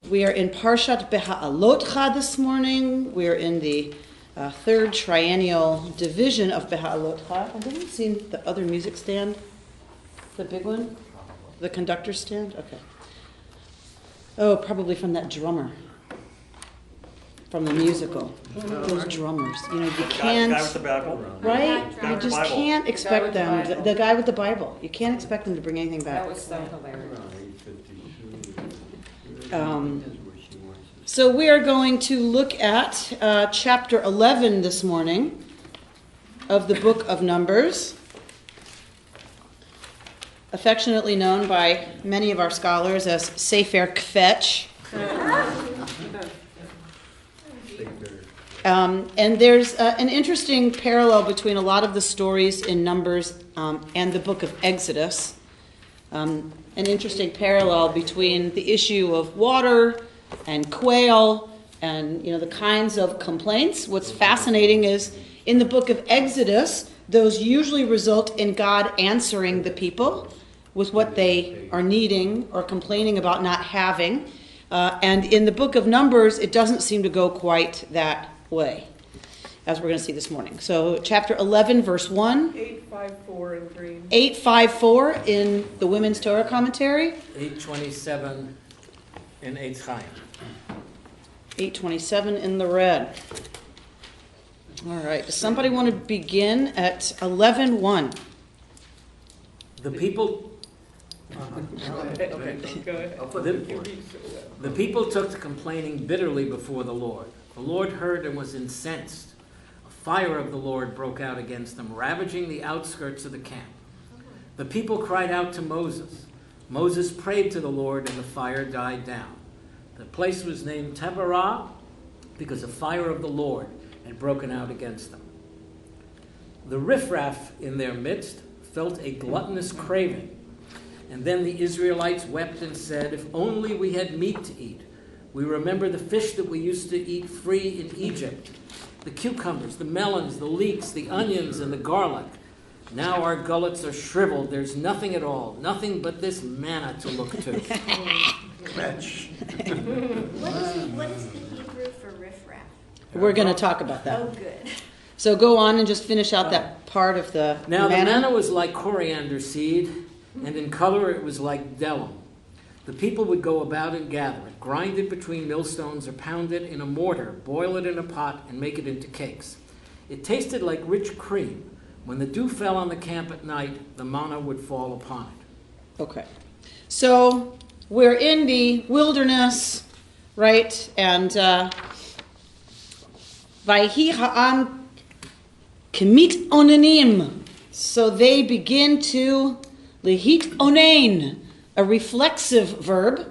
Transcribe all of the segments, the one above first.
We are in Parashat Beha'aloteha this morning. We are in the third triennial division of Beha'aloteha. Have you seen the other music stand? The big one? The conductor stand? Okay. Oh, probably from that drummer. From the musical. Those drummers. You know, you can't... The guy with the Bible. Right? You just can't expect them. The guy with the Bible. You can't expect them to bring anything back. That was so hilarious. So we are going to look at chapter 11 this morning of the book of Numbers, affectionately known by many of our scholars as Sefer Kvetch. And there's an interesting parallel between a lot of the stories in Numbers and the book of Exodus. An interesting parallel between the issue of water and quail and, you know, the kinds of complaints. What's fascinating is in the book of Exodus, those usually result in God answering the people with what they are needing or complaining about not having. And in the book of Numbers, it doesn't seem to go quite that way, as we're going to see this morning. So chapter 11, verse 1. 854 in green. 854 in the Women's Torah Commentary. 827 in Eitz Chaim. 827 in the red. All right. Does somebody want to begin at 11:1? The people... Okay. Go ahead. The people took to complaining bitterly before the Lord. The Lord heard and was incensed. A fire of the Lord broke out against them, ravaging the outskirts of the camp. The people cried out to Moses. Moses prayed to the Lord, and the fire died down. The place was named Taberah because a fire of the Lord had broken out against them. The riffraff in their midst felt a gluttonous craving. And then the Israelites wept and said, "If only we had meat to eat. We remember the fish that we used to eat free in Egypt, the cucumbers, the melons, the leeks, the onions, and the garlic. Now our gullets are shriveled. There's nothing at all, nothing but this manna to look to." What is the Hebrew for riffraff? We're going to talk about that. Oh, good. So go on and just finish out that part of the Now manna. the manna was like coriander seed, and in color it was like delum. The people would go about and gather it, grind it between millstones or pound it in a mortar, boil it in a pot, and make it into cakes. It tasted like rich cream. When the dew fell on the camp at night, the manna would fall upon it. Okay. So we're in the wilderness, right? And Vayhi ha'am kemit onanim. So they begin to lehit onain, a reflexive verb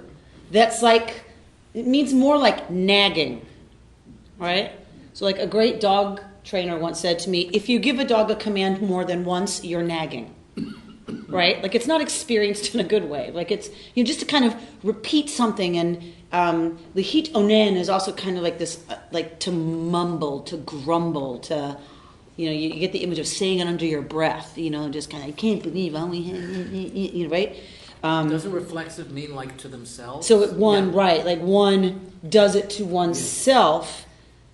that's like, it means more like nagging, right? So like a great dog trainer once said to me, if you give a dog a command more than once, you're nagging, right? Like it's not experienced in a good way. Like it's, you know, just to kind of repeat something. And lehit onen is also kind of like this, like to mumble, to grumble, to, you know, you get the image of saying it under your breath, you know, just kind of, I can't believe, you know, right? Doesn't reflexive mean like to themselves? So one, yeah. Right, like one does it to oneself. Yeah.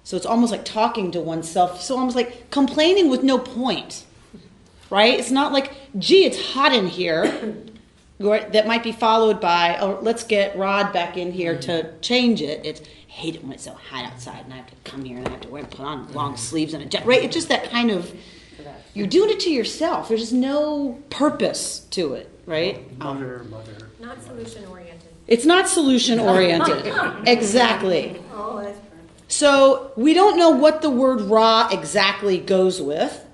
So it's almost like talking to oneself. So almost like complaining with no point, right? It's not like, gee, it's hot in here. That might be followed by, oh, let's get Rod back in here to change it. It's, I hate it when it's so hot outside and I have to come here and I have to put on long sleeves and a jacket, right? It's just that kind of, you're doing it to yourself. There's just no purpose to it, right? Mother. Not solution-oriented. It's not solution-oriented. Exactly. Oh, that's perfect. So we don't know what the word ra exactly goes with.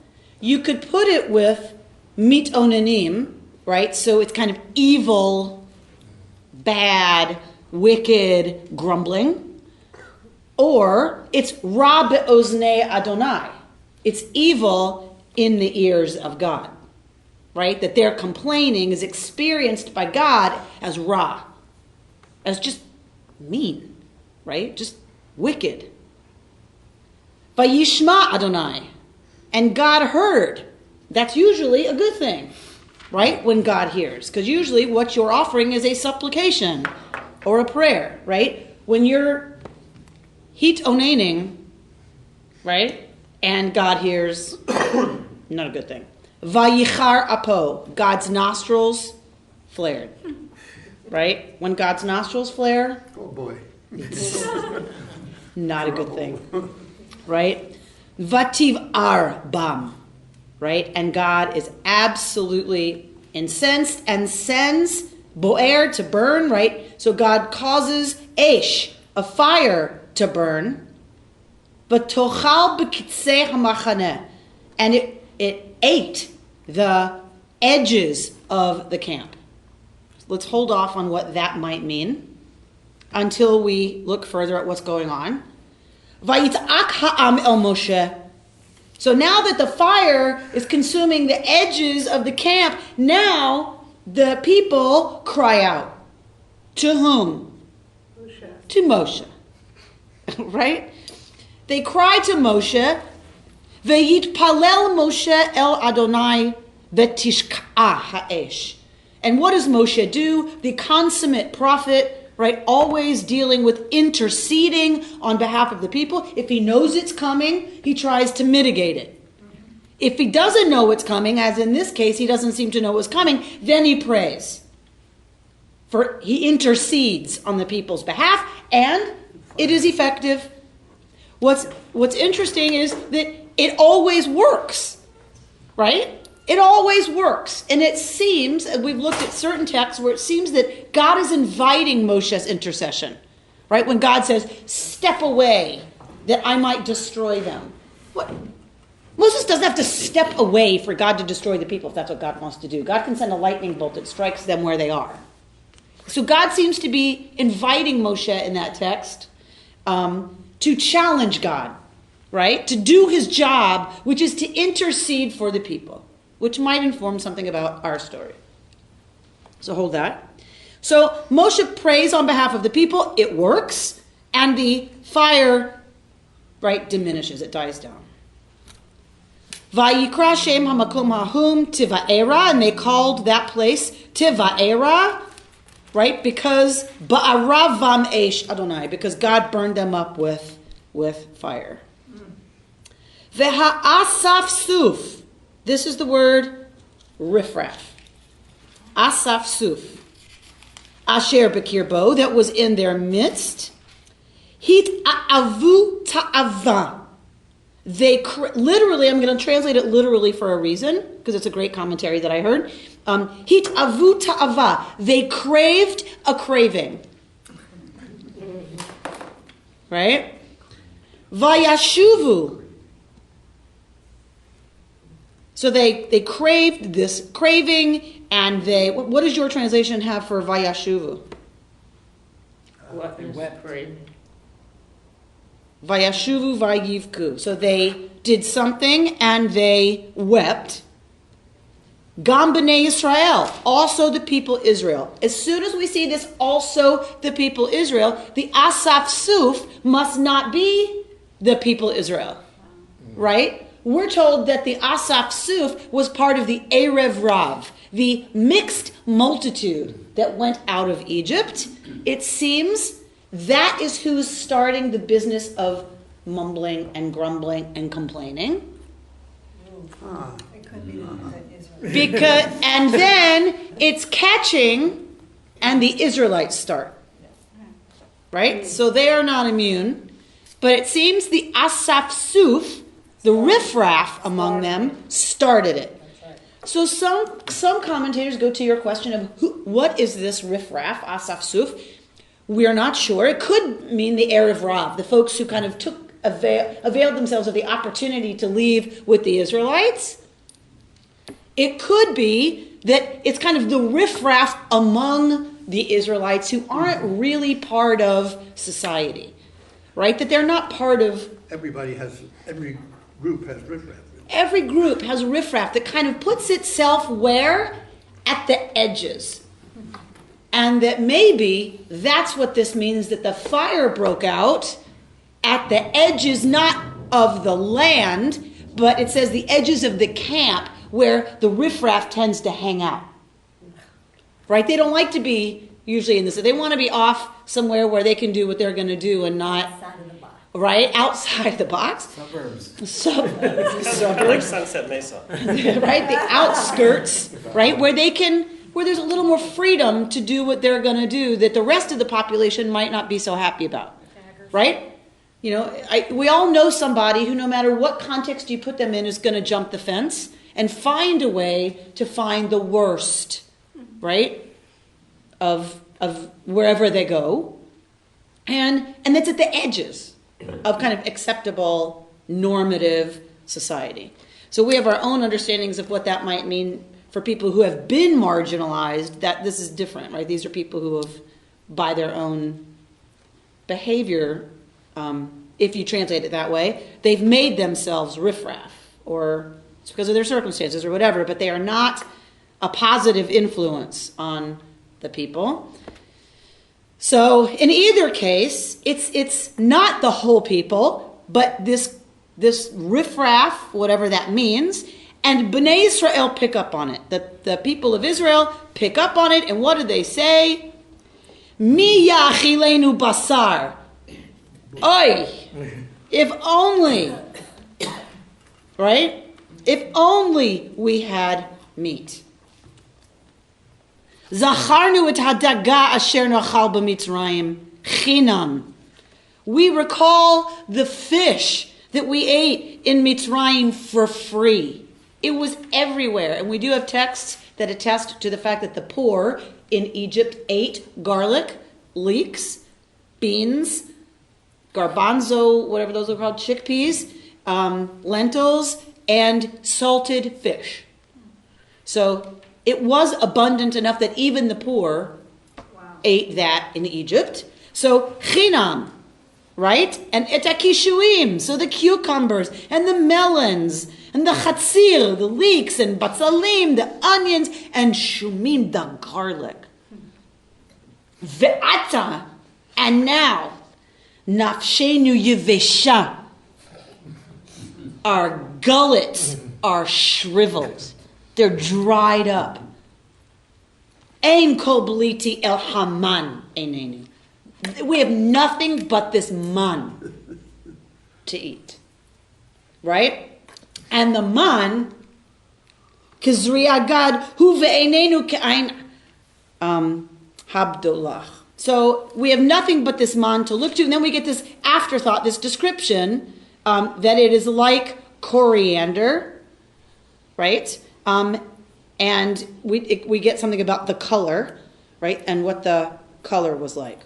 You could put it with mit onanim, right? So it's kind of evil, bad, wicked, grumbling. Or it's ra be'oznei Adonai. It's evil in the ears of God, right? That their complaining is experienced by God as ra, as just mean, right? Just wicked. Vayishma Adonai. And God heard. That's usually a good thing, right? When God hears. Because usually what you're offering is a supplication or a prayer, right? when you're heat onaning, right? And God hears, not a good thing. Vayichar apo, God's nostrils flared. Right? When God's nostrils flare, Oh boy. not a good thing. Right? Vativ ar bam. Right? And God is absolutely incensed and sends boer to burn, right? So God causes esh, a fire, to burn. But tochal b'kitzei hamachaneh, and it ate the edges of the camp. Let's hold off on what that might mean until we look further at what's going on. Vayit'ak ha'am el Moshe. So now that the fire is consuming the edges of the camp, now the people cry out. To whom? Moshe. To Moshe. Right? They cry to Moshe. Vayitpalel Moshe el Adonai v'tishka'ah ha'esh. And what does Moshe do? The consummate prophet, right? Always dealing with interceding on behalf of the people. If he knows it's coming, he tries to mitigate it. If he doesn't know what's coming, as in this case, he doesn't seem to know what's coming, then he prays. For he intercedes on the people's behalf, and it is effective. What's interesting is that it always works, right? It always works. And it seems, we've looked at certain texts where it seems that God is inviting Moshe's intercession, right? When God says, step away that I might destroy them. What? Moses doesn't have to step away for God to destroy the people if that's what God wants to do. God can send a lightning bolt that strikes them where they are. So God seems to be inviting Moshe in that text to challenge God, right? To do his job, which is to intercede for the people, which might inform something about our story. So hold that. So Moshe prays on behalf of the people. It works. And the fire, right, diminishes. It dies down. Vayikra Shem Hamakom Hahum Tiva'era. And they called that place Tiva'era, right? Because Ba'aravam Eish Adonai. Because God burned them up with fire. Ve'ha'asaf Suf. This is the word riffraff. Asaf Suf. Asher Bekirbo, that was in their midst. Hit Avu Ta'ava. They literally, I'm going to translate it literally for a reason, because it's a great commentary that I heard. Hit Avu Ta'ava. They craved a craving. Right? Vayashuvu. So they craved this craving, and they. What does your translation have for vayashuvu? Wet free. Vayashuvu vayivku. So they did something and they wept. Gam b'nei Israel, also the people Israel. As soon as we see this, also the people Israel, the Asaf Suf must not be the people Israel, right? We're told that the Asaf Suf was part of the Erev Rav, the mixed multitude that went out of Egypt. It seems that is who's starting the business of mumbling and grumbling and complaining. It could be Israel. Because, and then it's catching and the Israelites start. Right? So they are not immune. But it seems the Asaf Suf, the riffraff among them, started it. So some commentators go to your question of what is this riffraff, Asaf Suf? We are not sure. It could mean the Erev Rav, the folks who kind of availed themselves of the opportunity to leave with the Israelites. It could be that it's kind of the riffraff among the Israelites who aren't really part of society, right? That they're not part of... Every group has riffraff. Every group has riffraff that kind of puts itself where? At the edges. And that maybe that's what this means, that the fire broke out at the edges, not of the land, but it says the edges of the camp where the riffraff tends to hang out. Right? They don't like to be usually in this. They want to be off somewhere where they can do what they're going to do and not, Outside of the box. right, outside the box. Suburbs. Like Sunset Mesa. Right, the outskirts, right, where there's a little more freedom to do what they're going to do that the rest of the population might not be so happy about, right? You know, we all know somebody who, no matter what context you put them in, is going to jump the fence and find a way to find the worst, right, of wherever they go, and that's at the edges of kind of acceptable, normative society. So we have our own understandings of what that might mean for people who have been marginalized. That this is different, right? These are people who have, by their own behavior, if you translate it that way, they've made themselves riffraff, or it's because of their circumstances or whatever, but they are not a positive influence on the people. So in either case, it's not the whole people, but this riffraff, whatever that means, and Bnei Israel pick up on it. The people of Israel pick up on it, and what do they say? Mi yachilenu basar. Oy, if only, right? If only we had meat. Zacharnu et hadaga asher nachal b'mitzrayim chinam. We recall the fish that we ate in Mitzrayim for free. It was everywhere. And we do have texts that attest to the fact that the poor in Egypt ate garlic, leeks, beans, garbanzo, whatever those are called, chickpeas, lentils, and salted fish. So it was abundant enough that even the poor ate that in Egypt. So chinam, right? And etakishuim, so the cucumbers and the melons and the chatzir, the leeks, and batzalim, the onions, and shumim, the garlic. Ve'ata, and now, nafshenu yevesha, our gullets are shriveled. They're dried up. Ein kol bliti el haman einenu. We have nothing but this man to eat. Right? And the man, kizri agad, hu ve'einenu ke'ain habdolach. So we have nothing but this man to look to. And then we get this afterthought, this description, that it is like coriander, right? And we get something about the color, right? And what the color was like.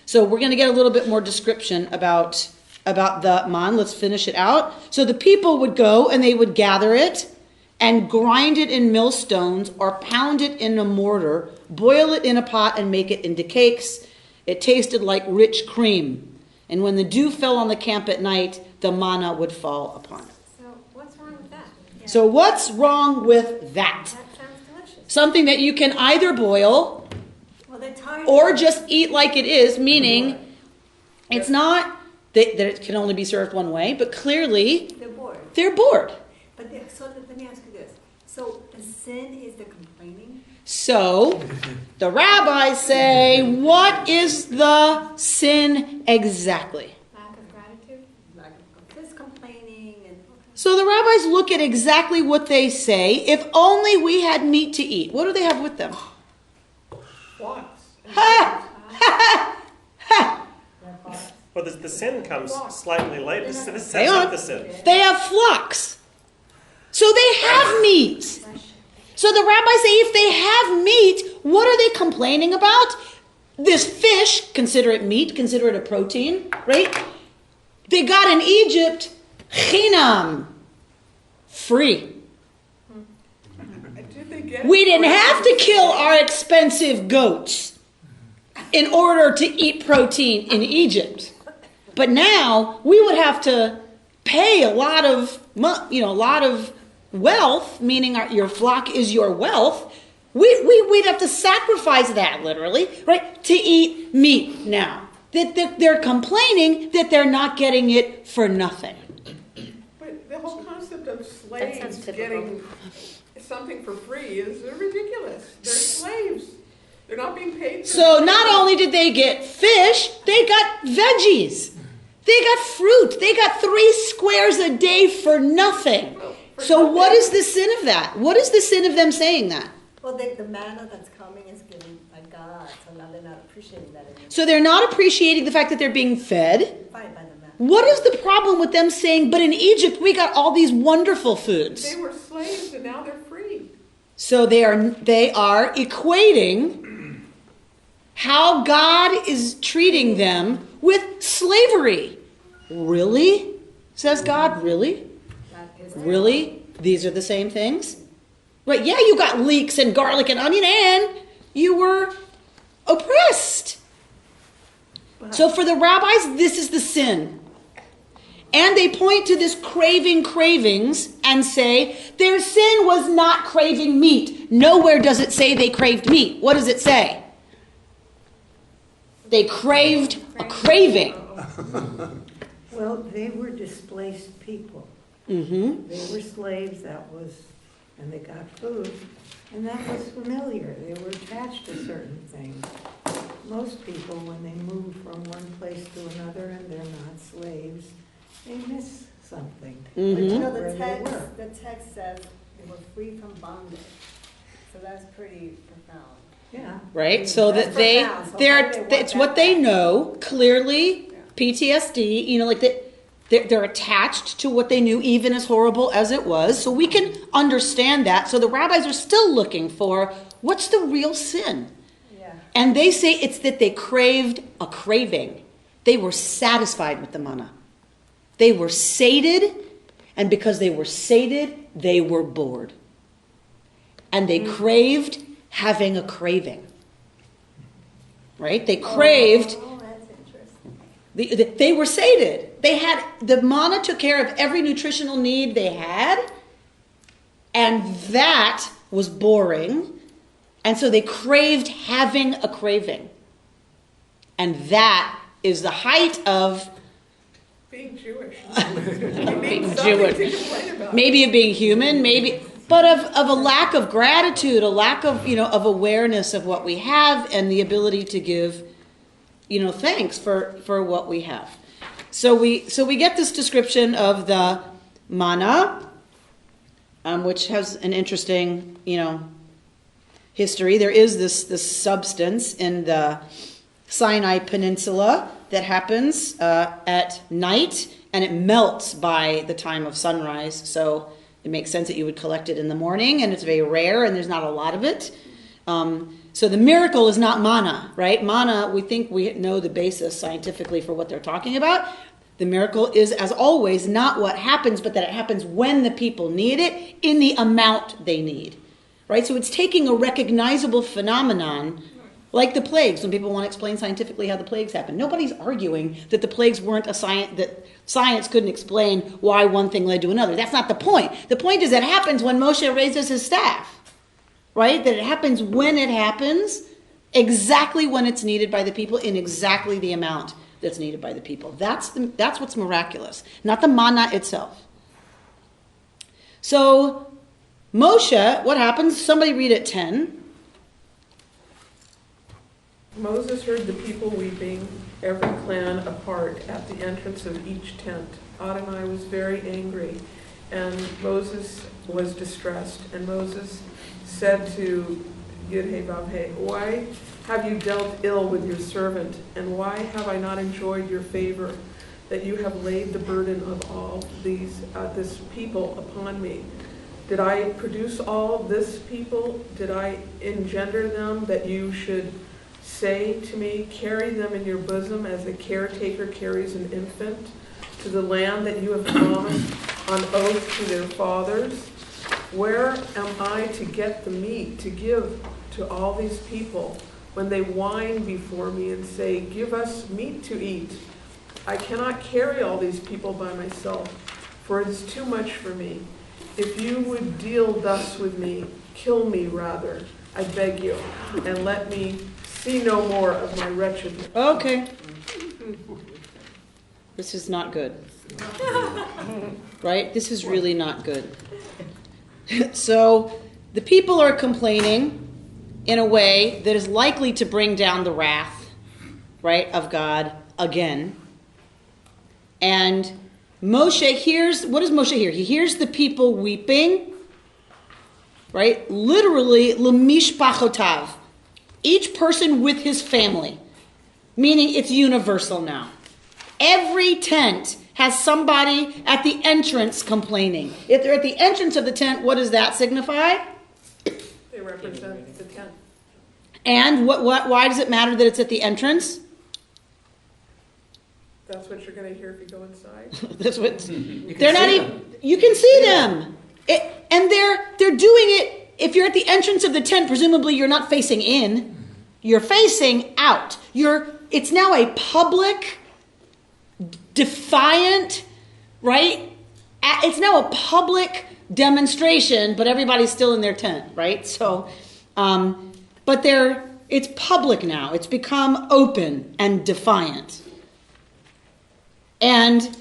So we're going to get a little bit more description about the man. Let's finish it out. So the people would go and they would gather it and grind it in millstones or pound it in a mortar, boil it in a pot and make it into cakes. It tasted like rich cream. And when the dew fell on the camp at night, the manna would fall upon it. So what's wrong with that? So what's wrong with that? That sounds delicious. Something that you can either boil Well, they're tired. or just eat like it is, meaning it's not that it can only be served one way, but clearly They're bored. they're bored. But so let me ask you this. So the sin is the complaining? So the rabbis say, what is the sin exactly? Lack of gratitude? Like this complaining and So the rabbis look at exactly what they say. If only we had meat to eat. What do they have with them? What? Ha! Ha! Ha! Well, the sin comes slightly later. This sets Hang on. up the sin. They have flocks. So they have meat. So the rabbis say if they have meat, what are they complaining about? This fish, consider it meat, consider it a protein, right? They got in Egypt, chinam, free. We didn't have to kill our expensive goats in order to eat protein in Egypt. But now we would have to pay a lot of wealth, meaning your flock is your wealth. We'd have to sacrifice that literally, right, to eat meat now. That they're complaining that they're not getting it for nothing. But the whole concept of That slaves sounds typical. getting something for free is ridiculous. They're slaves. They're not being paid. So not only did they get fish, they got veggies. They got fruit. They got 3 squares a day for nothing. So what is the sin of that? What is the sin of them saying that? Well, the manna that's coming is given by God, so now they're not appreciating that anymore. So they're not appreciating the fact that they're being fed. Fine by the manna. What is the problem with them saying, but in Egypt we got all these wonderful foods? They were slaves and now they're free. So they are equating how God is treating them with slavery. Really? Says God, really? That is Really? These are the same things? Right, yeah, you got leeks and garlic and onion and you were oppressed. So for the rabbis, this is the sin. And they point to this cravings and say their sin was not craving meat. Nowhere does it say they craved meat. What does it say? They craved a craving. Well, they were displaced people. Mm-hmm. They were slaves, and they got food, and that was familiar. They were attached to certain things. Most people, when they move from one place to another and they're not slaves, they miss something. Mhm. But you know, Where the they were. text says they were free from bondage. So that's pretty profound. Yeah. Right? So that That's they, profound. So they're, how do they want it's what that they back? know, clearly, PTSD, you know, like they're attached to what they knew, even as horrible as it was. So we can understand that. So the rabbis are still looking for, what's the real sin? Yeah. And they say it's that they craved a craving. They were satisfied with the manna. They were sated, and because they were sated, they were bored. And they craved having a craving. Right? They craved, Oh, that's interesting. they were sated. They had, the manna took care of every nutritional need they had, and that was boring. And so they craved having a craving. And that is the height of Being Jewish. being Something Jewish. to complain about. Maybe of being human, maybe, but of a lack of gratitude, a lack of, of awareness of what we have and the ability to give, thanks for what we have. So we get this description of the manna, which has an interesting, history. There is this substance in the Sinai Peninsula that happens at night, and it melts by the time of sunrise. So it makes sense that you would collect it in the morning, and it's very rare, and there's not a lot of it. So the miracle is not manna, right? Manna, we think we know the basis scientifically for what they're talking about. The miracle is, as always, not what happens, but that it happens when the people need it, in the amount they need, right? So it's taking a recognizable phenomenon, like the plagues, when people want to explain scientifically how the plagues happen. Nobody's arguing that the plagues weren't that science couldn't explain why one thing led to another. That's not the point. The point is that it happens when Moshe raises his staff, right? That it happens when it happens, exactly when it's needed by the people, in exactly the amount that's needed by the people. That's what's miraculous, not the manna itself. So Moshe, what happens? Somebody read it 10. Moses heard the people weeping, every clan apart, at the entrance of each tent. Adonai was very angry, and Moses was distressed. And Moses said to Yud-Heh-Vav-Heh, why have you dealt ill with your servant? And why have I not enjoyed your favor, that you have laid the burden of all this people upon me? Did I produce all this people? Did I engender them, that you should say to me, carry them in your bosom as a caretaker carries an infant, to the land that you have promised on oath to their fathers? Where am I to get the meat to give to all these people when they whine before me and say, give us meat to eat? I cannot carry all these people by myself, for it is too much for me. If you would deal thus with me, kill me rather, I beg you, and let me see no more of my wretchedness. Okay. This is not good. Right? This is really not good. So the people are complaining. in a way that is likely to bring down the wrath, right, of God again. And Moshe hears, what does Moshe hear? He hears the people weeping, right? Literally, lemishpachotav. Each person with his family. Meaning it's universal now. Every tent has somebody at the entrance complaining. If they're at the entrance of the tent, what does that signify? They represent the tent. And why does it matter that it's at the entrance? That's what you're going to hear if you go inside. That's what You can they're not see even. them. You can see them, and they're doing it. If you're at the entrance of the tent, presumably you're not facing in. You're facing out. It's now a public, defiant, right? It's now a public demonstration, but everybody's still in their tent, right? So, but it's public now. It's become open and defiant. And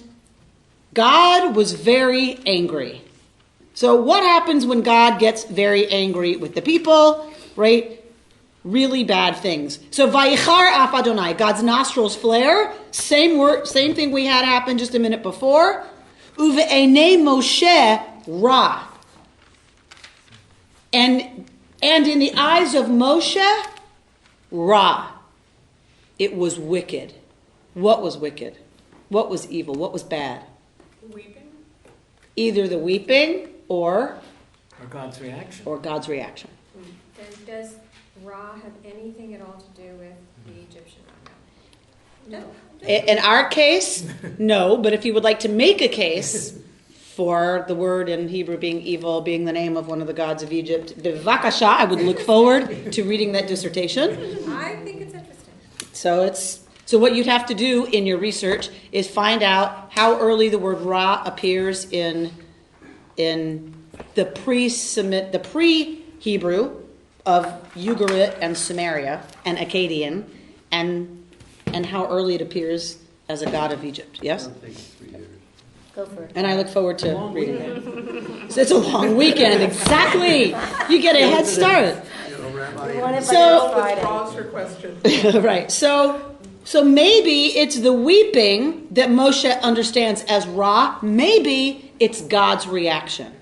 God was very angry. So what happens when God gets very angry with the people, right? Really bad things. So Vayichar af Adonai, God's nostrils flare. Same thing we had happen just a minute before. Uve'enei Moshe ra. And in the eyes of Moshe, ra. It was wicked. What was wicked? What was evil? What was bad? Weeping? Either the weeping or God's reaction. God's reaction. Does Ra have anything at all to do with the Egyptian Ra? No. In our case, no, but if you would like to make a case for the word in Hebrew being evil, being the name of one of the gods of Egypt, bivakasha, I would look forward to reading that dissertation. I think it's interesting. So what you'd have to do in your research is find out how early the word Ra appears in the pre-Hebrew of Ugarit and Samaria and Akkadian, and how early it appears as a god of Egypt. Yes? It'll take 3 years. Go for it. And I look forward to reading it. So it's a long weekend, exactly. You get a head start. You know, Rabbi, Want it by So- Friday. Pause for question. Right. So maybe it's the weeping that Moshe understands as Ra. Maybe it's God's reaction.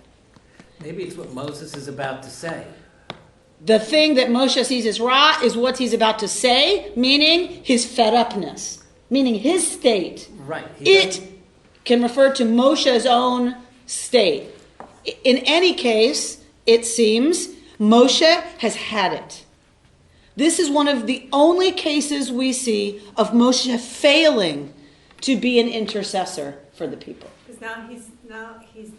Maybe it's what Moses is about to say. The thing that Moshe sees as Ra is what he's about to say, meaning his fed upness, meaning his state. Right. It can refer to Moshe's own state. In any case, it seems Moshe has had it. This is one of the only cases we see of Moshe failing to be an intercessor for the people. Because he's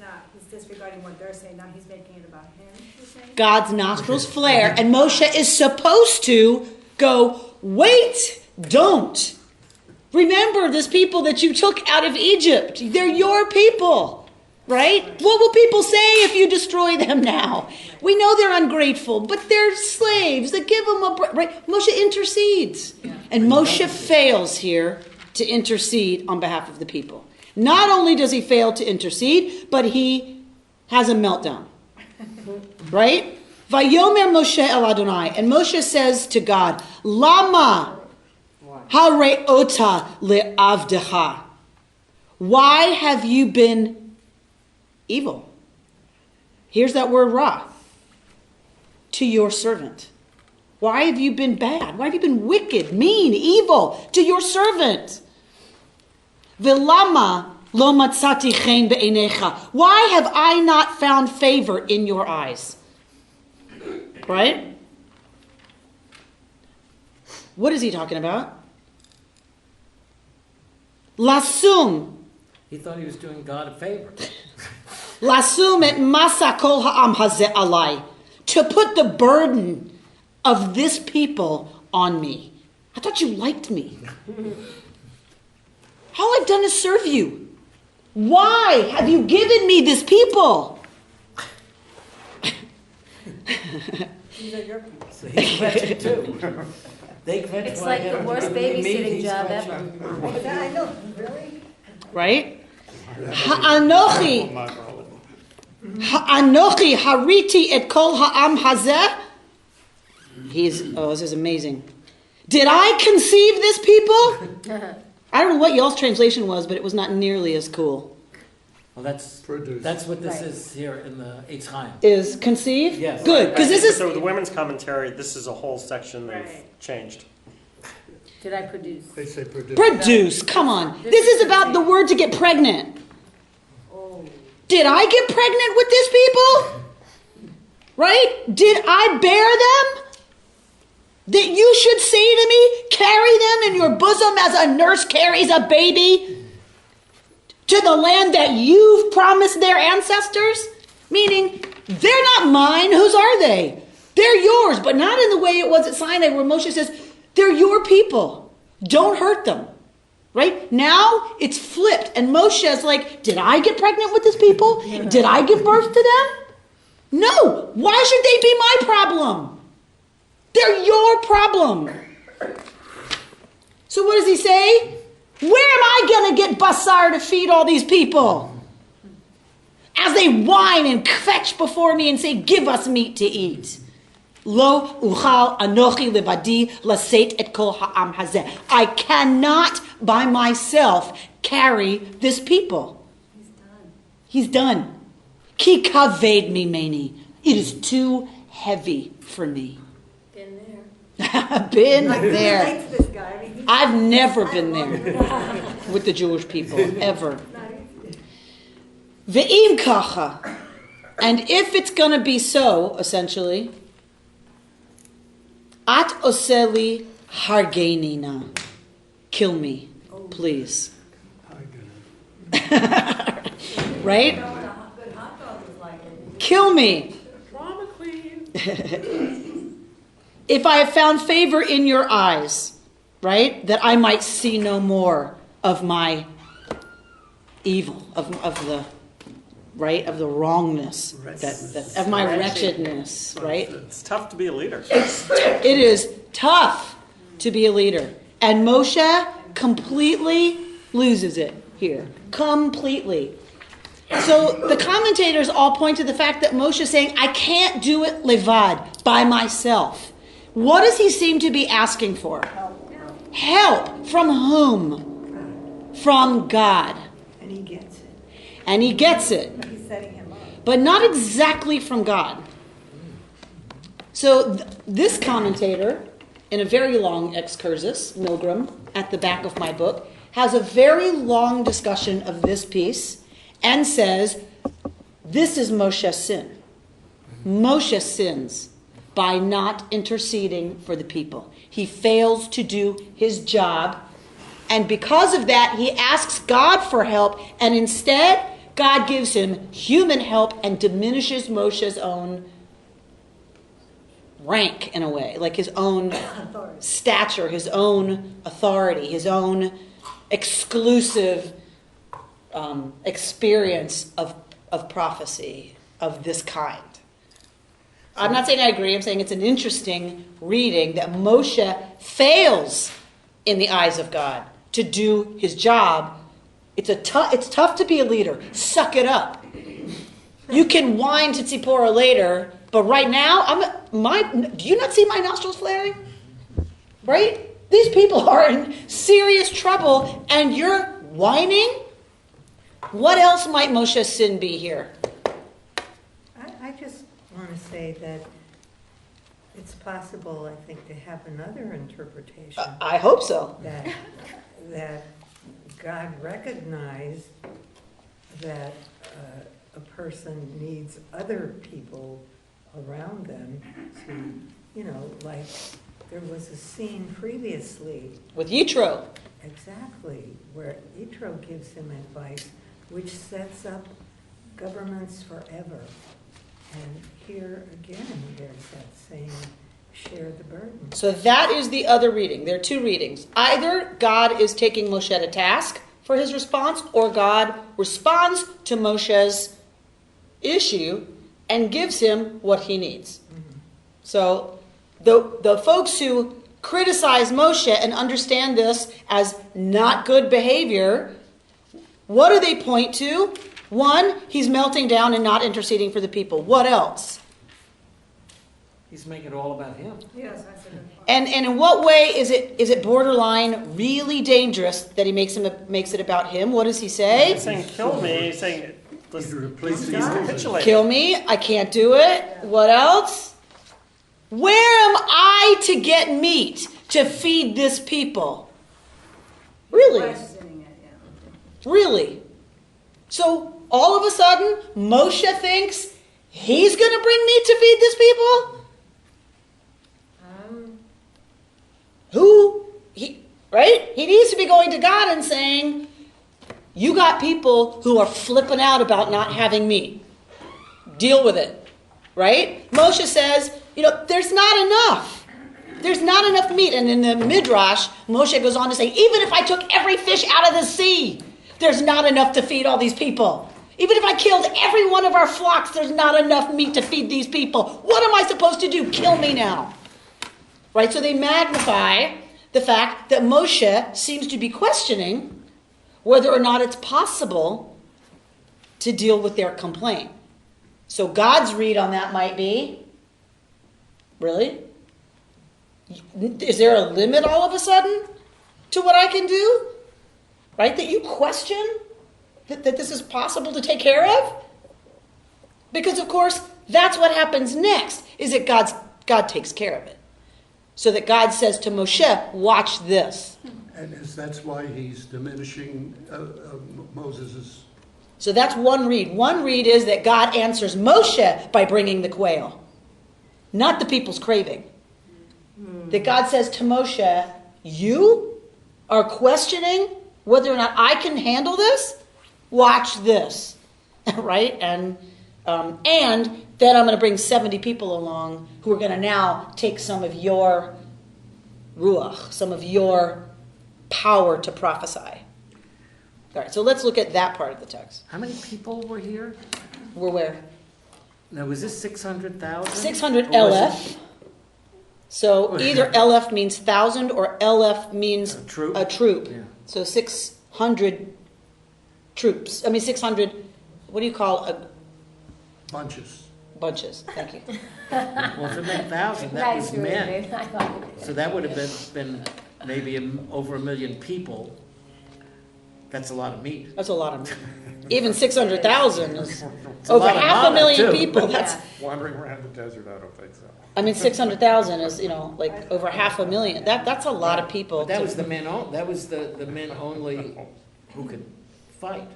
disregarding what they're saying, now he's making it about him, you're saying? God's nostrils flare, and Moshe is supposed to go, wait, don't. Remember this people that you took out of Egypt. They're your people, right? What will people say if you destroy them now? We know they're ungrateful, but they're slaves. That give them a break, right? Moshe intercedes. And Moshe fails here to intercede on behalf of the people. Not only does he fail to intercede, but he has a meltdown. Right? Vayomer Moshe el Adonai. And Moshe says to God, Lama hareota le'avdecha. Why have you been evil? Here's that word ra. To your servant. Why have you been bad? Why have you been wicked, mean, evil to your servant? Vilama lo matzati chen be'einecha. Why have I not found favor in your eyes? Right? What is he talking about? Lasum. He thought he was doing God a favor. Lasum et masa kol ha'am hazeh alai. To put the burden of this people on me. I thought you liked me. All I've done is serve you. Why have you given me this people? These are your people. So he's kvetching too. They kvetch It's why like they the haven't worst given me, babysitting he's job kvetching. ever. I know, really? Right? Ha'anochi hariti et kol ha'am hazeh. This is amazing. Did I conceive this people? I don't know what y'all's translation was, but it was not nearly as cool. Well, that's Produce. what this Right. is here in the Eitz Chaim. Is conceive? Yes. Good, because this is... So the women's commentary, this is a whole section they've Right. changed. Did I produce? They say produce. Produce, come on. This is about the word to get pregnant. Oh. Did I get pregnant with these people? Right? Did I bear them? That you should say to me, carry them in your bosom as a nurse carries a baby to the land that you've promised their ancestors? Meaning, they're not mine. Whose are they? They're yours, but not in the way it was at Sinai where Moshe says, they're your people. Don't hurt them. Right? Now it's flipped. And Moshe is like, did I get pregnant with these people? Did I give birth to them? No. Why should they be my problem? They're your problem. So what does he say? Where am I going to get basar to feed all these people? As they whine and fetch before me and say, give us meat to eat. Lo uchal anochi levadi laseit et kol ha'am hazeh. I cannot by myself carry this people. He's done. Ki kaved mimeni. It is too heavy for me. Been there. Been Like, there. relates to this guy. I mean, I've never been there with the Jewish people, ever. Ve'im kacha. And if it's going to be so, essentially, at oseli hargenina. Kill me, please. Right? Kill me. Drama queen. If I have found favor in your eyes, right, that I might see no more of my evil, of the right, of the wrongness, that of my wretchedness, right? It's tough to be a leader. It is tough to be a leader. And Moshe completely loses it here. Completely. So the commentators all point to the fact that Moshe is saying, I can't do it levad, by myself. What does he seem to be asking for? Help. From whom? From God. And he gets it. And he gets it. he's setting him up. But not exactly from God. So this commentator, in a very long excursus, Milgram, at the back of my book, has a very long discussion of this piece and says, this is Moshe's sin. Moshe sins by not interceding for the people. He fails to do his job, and because of that, he asks God for help, and instead, God gives him human help and diminishes Moshe's own rank in a way, like his own stature, his own authority, his own exclusive experience of prophecy of this kind. I'm not saying I agree. I'm saying it's an interesting reading that Moshe fails in the eyes of God to do his job. It's tough to be a leader. Suck it up. You can whine to Tzipporah later, but right now, do you not see my nostrils flaring? Right? These people are in serious trouble, and you're whining? What else might Moshe's sin be here? I just want to say that it's possible, I think, to have another interpretation. I hope so. that God recognized that a person needs other people around them to, like there was a scene previously. With Yitro. Exactly, where Yitro gives him advice, which sets up governments forever. And here again, there's that saying, share the burden. So that is the other reading. There are two readings. Either God is taking Moshe to task for his response, or God responds to Moshe's issue and gives him what he needs. Mm-hmm. So the folks who criticize Moshe and understand this as not good behavior, what do they point to? One, he's melting down and not interceding for the people. What else? He's making it all about him. Yes, that's a good point. And in what way is it borderline really dangerous that he makes it about him? What does he He's say? saying, kill me. He's saying, He's he's replacing Moses. capitulating. Kill me, I can't do it. What else? Where am I to get meat to feed this people? Really? Questioning it, yeah. Really? So all of a sudden, Moshe thinks he's going to bring meat to feed this people? Right? He needs to be going to God and saying, you got people who are flipping out about not having meat. Deal with it. Right? Moshe says, there's not enough. There's not enough meat. And in the Midrash, Moshe goes on to say, even if I took every fish out of the sea, there's not enough to feed all these people. Even if I killed every one of our flocks, there's not enough meat to feed these people. What am I supposed to do? Kill me now. Right? So they magnify the fact that Moshe seems to be questioning whether or not it's possible to deal with their complaint. So God's read on that might be, really? Is there a limit all of a sudden to what I can do? Right? That you question that this is possible to take care of? Because, of course, that's what happens next, is that God takes care of it. So that God says to Moshe, watch this. And that's why he's diminishing Moses'. So that's one read. One read is that God answers Moshe by bringing the quail, not the people's craving. That God says to Moshe, you are questioning whether or not I can handle this? Watch this. Right? And then I'm going to bring 70 people along who are going to now take some of your ruach, some of your power to prophesy. All right, so let's look at that part of the text. How many people were here? We're where? Now, was this 600,000? 600 LF. So either LF means 1,000 or LF means a troop. Yeah. So 600 troops. 600, what do you call a Bunches. bunches? Thank you. Well, if it meant 1,000, that was men. So that would have been maybe over 1 million people. That's a lot of meat. That's a lot of meat. Even 600,000 is It's a over lot of half a mana, million too. people. That's, Wandering around the desert, I don't think so. 600,000 is, like over half a million. That's a lot of people. But that was the men. That was the men only who could fight.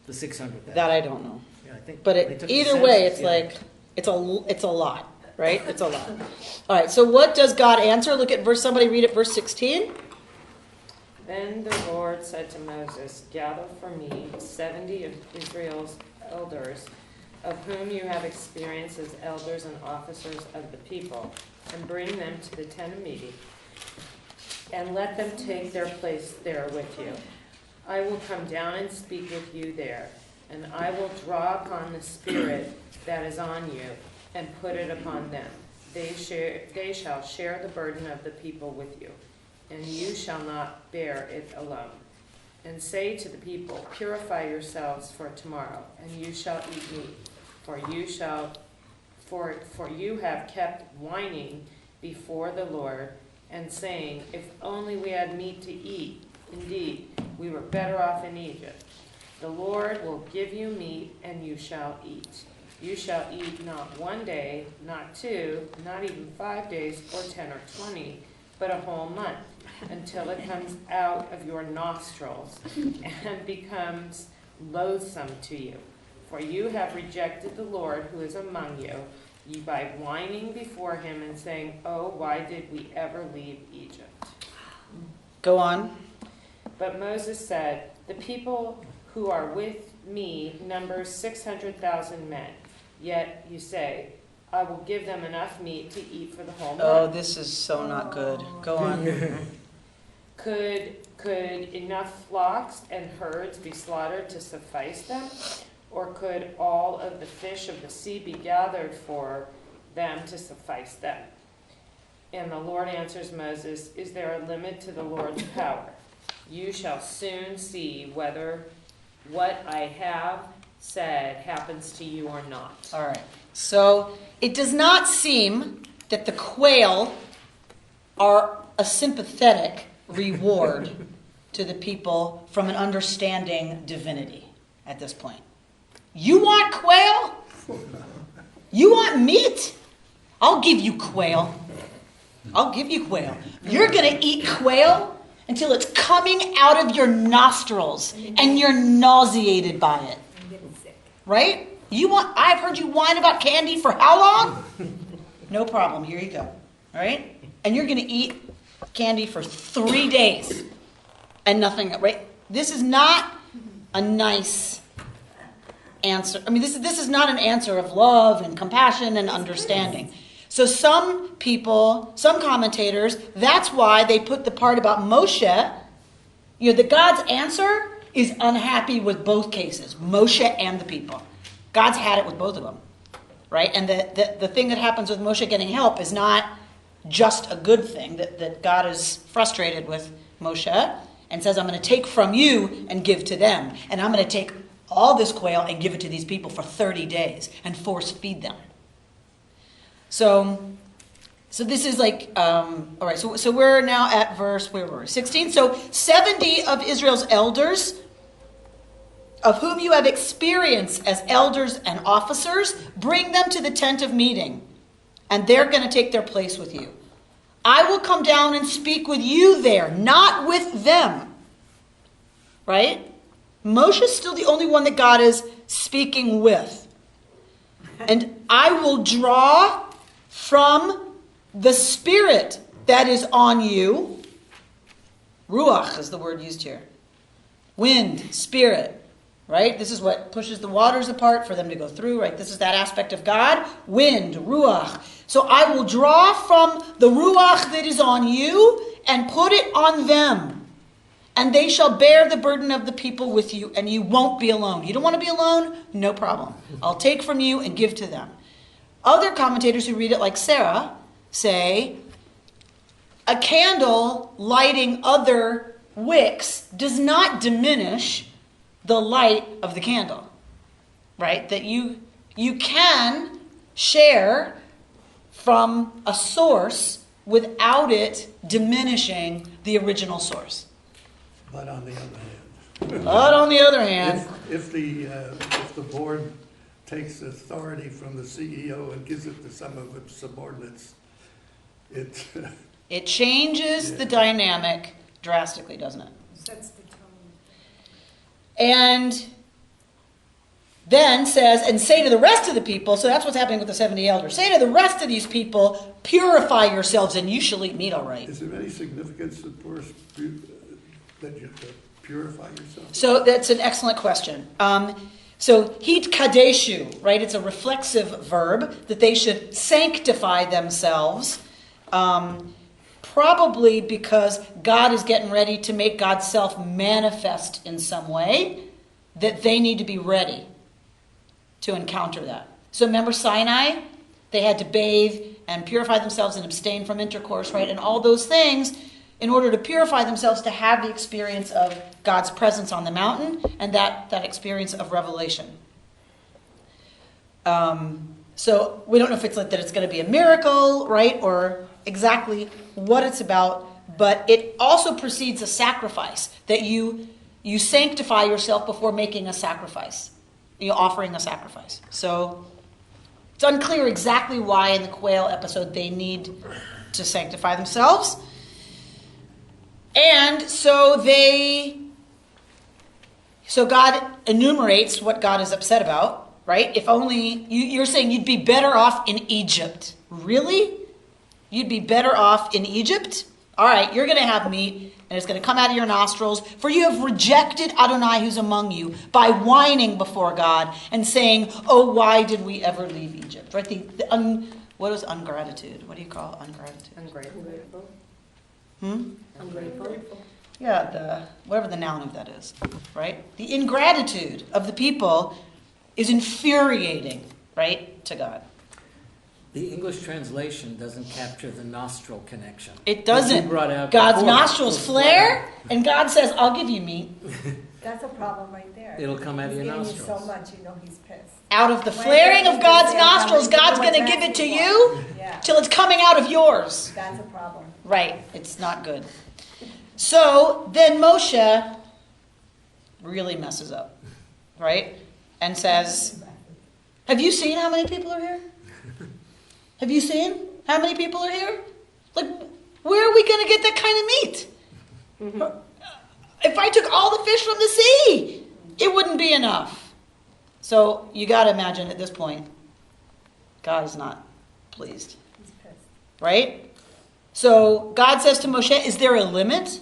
The 600,000. That I don't know. Yeah, I think. But they took the either way, census, it's yeah. like, it's a lot, right? It's a lot. All right, so what does God answer? Look at somebody read it, verse 16. Then the Lord said to Moses, gather for me 70 of Israel's elders, of whom you have experience as elders and officers of the people, and bring them to the tent of meeting, and let them take their place there with you. I will come down and speak with you there, and I will draw upon the Spirit that is on you, and put it upon them. They shall share the burden of the people with you, and you shall not bear it alone. And say to the people, purify yourselves for tomorrow, and you shall eat meat, for you have kept whining before the Lord, and saying, if only we had meat to eat. Indeed, we were better off in Egypt. The Lord will give you meat, and you shall eat. You shall eat not 1 day, not 2, not even 5 days, or 10 or 20, but a whole month, until it comes out of your nostrils and becomes loathsome to you. For you have rejected the Lord who is among you by whining before him and saying, oh, why did we ever leave Egypt? Go on. But Moses said, the people who are with me number 600,000 men. Yet you say, I will give them enough meat to eat for the whole month. Oh, this is so not good. Go on. Could enough flocks and herds be slaughtered to suffice them? Or could all of the fish of the sea be gathered for them to suffice them? And the Lord answers Moses, is there a limit to the Lord's power? You shall soon see whether what I have said happens to you or not. All right. So it does not seem that the quail are a sympathetic reward to the people from an understanding divinity at this point. You want quail? You want meat? I'll give you quail. I'll give you quail. You're going to eat quail until it's coming out of your nostrils and you're nauseated by it. I'm getting sick. Right? I've heard you whine about candy for how long? No problem. Here you go. All right? And you're going to eat candy for 3 days and nothing, right? This is not a nice answer. I mean, this is not an answer of love and compassion and understanding. So some people, some commentators, that's why they put the part about Moshe, that God's answer is unhappy with both cases, Moshe and the people. God's had it with both of them, right? And the thing that happens with Moshe getting help is not just a good thing, that God is frustrated with Moshe and says, I'm going to take from you and give to them. And I'm going to take all this quail and give it to these people for 30 days and force feed them. So this is like, all right, so we're now at verse, where were we? 16. So 70 of Israel's elders, of whom you have experience as elders and officers, bring them to the tent of meeting, and they're going to take their place with you. I will come down and speak with you there, not with them. Right? Moshe's still the only one that God is speaking with. And I will draw from the Spirit that is on you. Ruach is the word used here. Wind, Spirit. Right? This is what pushes the waters apart for them to go through. Right? This is that aspect of God. Wind, Ruach. So I will draw from the Ruach that is on you and put it on them. And they shall bear the burden of the people with you, and you won't be alone. You don't want to be alone? No problem. I'll take from you and give to them. Other commentators who read it like Sarah say, a candle lighting other wicks does not diminish the light of the candle. Right? That you can share from a source without it diminishing the original source. But on the other hand. But on the other hand. If the board takes authority from the CEO and gives it to some of its subordinates, it changes the dynamic drastically, doesn't it? Sets the tone. And then says, and say to the rest of the people, so that's what's happening with the 70 elders, say to the rest of these people, purify yourselves and you shall eat meat all right. Is there any significance that you have to purify yourself? So that's an excellent question. So hit kadeshu, right? It's a reflexive verb that they should sanctify themselves, probably because God is getting ready to make God's self manifest in some way, that they need to be ready to encounter that. So remember Sinai? They had to bathe and purify themselves and abstain from intercourse, right? And all those things in order to purify themselves to have the experience of God's presence on the mountain and that experience of revelation. So we don't know if it's like that it's going to be a miracle, right? Or exactly what it's about, but it also precedes a sacrifice, that you sanctify yourself before making a sacrifice. You're offering a sacrifice. So it's unclear exactly why in the quail episode they need to sanctify themselves. And so God enumerates what God is upset about, right? If only, you're saying you'd be better off in Egypt. Really? You'd be better off in Egypt? All right, you're going to have meat, and it's going to come out of your nostrils. For you have rejected Adonai who's among you by whining before God and saying, oh, why did we ever leave Egypt? Right? What is ungratitude? What do you call ungratitude? Ungrateful. Ungrateful. Yeah, whatever the noun of that is, right? The ingratitude of the people is infuriating, right, to God. The English translation doesn't capture the nostril connection. It Which doesn't. you brought out God's before. nostrils flare, and God says, I'll give you meat. That's a problem right there. It'll come out of your He's giving nostrils. you so much, you know he's pissed. Out of the When flaring does of he God's say, "I'm nostrils, gonna God's give going you to give it to what's you Yeah, till it's coming out of yours. that's a problem. Right. It's not good. So then Moshe really messes up, right? And says, have you seen how many people are here? Have you seen how many people are here? Like, where are we going to get that kind of meat? If I took all the fish from the sea, it wouldn't be enough. So you got to imagine at this point, God is not pleased, He's pissed. right? So God says to Moshe, is there a limit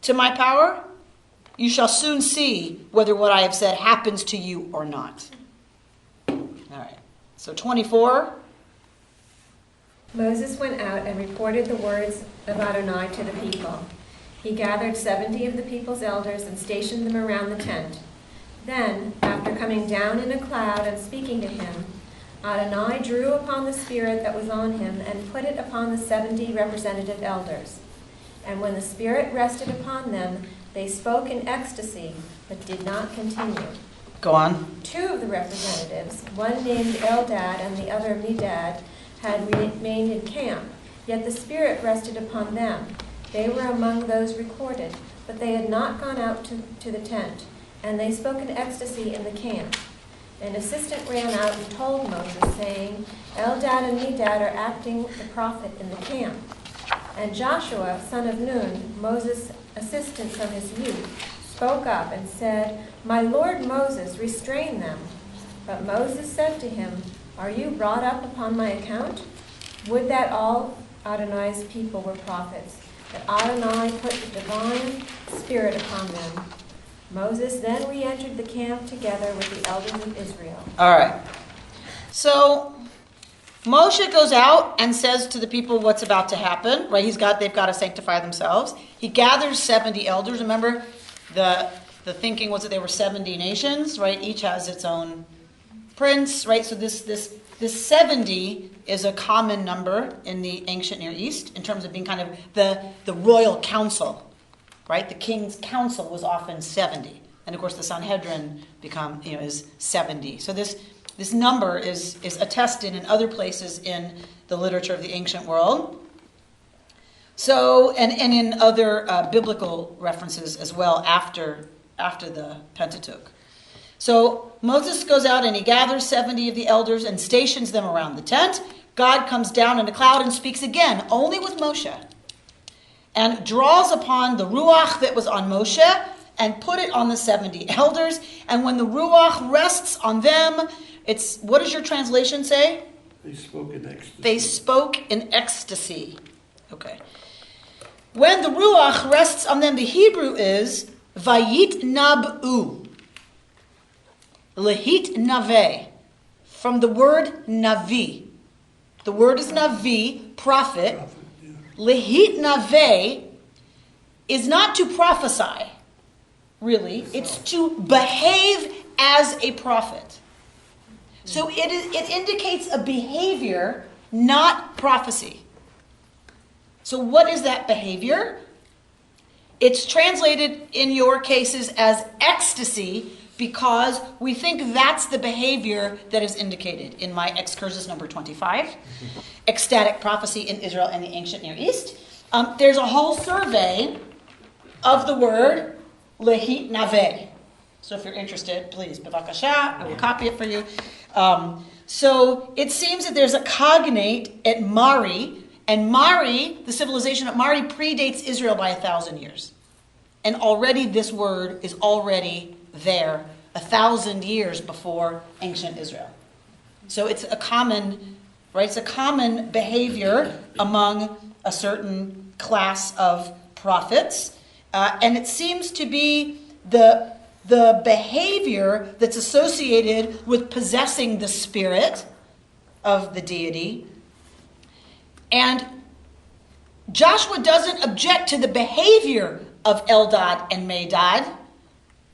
to my power? You shall soon see whether what I have said happens to you or not. All right. So 24. Moses went out and reported the words of Adonai to the people. He gathered 70 of the people's elders and stationed them around the tent. Then, after coming down in a cloud and speaking to him, Adonai drew upon the spirit that was on him and put it upon the 70 representative elders. And when the spirit rested upon them, they spoke in ecstasy, but did not continue. Go on. 2 of the representatives, one named Eldad and the other Medad, had remained in camp, yet the Spirit rested upon them. They were among those recorded, but they had not gone out to the tent, and they spoke in ecstasy in the camp. An assistant ran out and told Moses, saying, Eldad and Medad are acting the prophet in the camp. And Joshua, son of Nun, Moses' assistant from his youth, spoke up and said, My lord Moses, restrain them. But Moses said to him, Are you brought up upon my account? Would that all Adonai's people were prophets, that Adonai put the divine spirit upon them. Moses then re-entered the camp together with the elders of Israel. All right. So Moshe goes out and says to the people what's about to happen, right? They've got to sanctify themselves. He gathers 70 elders. Remember, the thinking was that there were 70 nations, right? Each has its own prince, right? So this 70 is a common number in the ancient Near East in terms of being kind of the royal council, right? The king's council was often 70. And of course the Sanhedrin is 70. So this number is attested in other places in the literature of the ancient world. So, and in other biblical references as well after the Pentateuch. So Moses goes out and he gathers 70 of the elders and stations them around the tent. God comes down in a cloud and speaks again, only with Moshe, and draws upon the Ruach that was on Moshe and put it on the 70 elders. And when the Ruach rests on them, what does your translation say? They spoke in ecstasy. They spoke in ecstasy. Okay. When the Ruach rests on them, the Hebrew is Vayit Nab'u. Lehit Naveh. From the word Navi. The word is Navi, prophet. Lehit Naveh is not to prophesy, really. It's to behave as a prophet. So it indicates a behavior, not prophecy. So what is that behavior? It's translated in your cases as ecstasy because we think that's the behavior that is indicated in my excursus number 25, ecstatic prophecy in Israel and the ancient Near East. There's a whole survey of the word lehit naveh. So if you're interested, please, bevakasha, I will copy it for you. So it seems that there's a cognate at Mari, and Mari, the civilization of Mari, predates Israel by 1,000 years. And already this word is already there 1,000 years before ancient Israel. So it's a common, right? It's a common behavior among a certain class of prophets. And it seems to be the behavior that's associated with possessing the spirit of the deity. And Joshua doesn't object to the behavior of Eldad and Medad.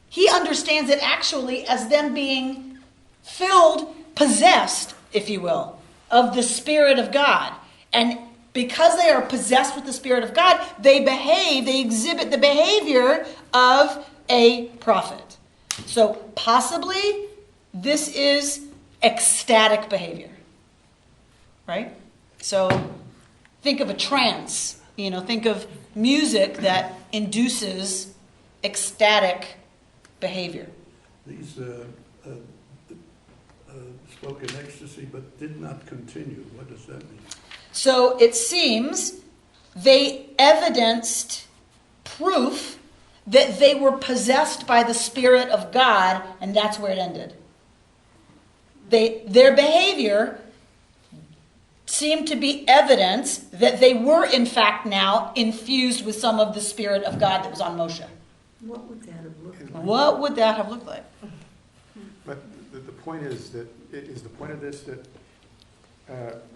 He understands it actually as them being filled, possessed, if you will, of the Spirit of God. And because they are possessed with the Spirit of God, they exhibit the behavior of a prophet. So possibly this is ecstatic behavior, right? So think of a trance, think of music that induces ecstatic behavior. These spoke in ecstasy but did not continue. What does that mean? So it seems they evidenced proof that they were possessed by the Spirit of God, and that's where it ended. Their behavior seemed to be evidence that they were, in fact, now infused with some of the Spirit of God that was on Moshe. What would that have looked like? What would that have looked like? But the point is that, is the point of this that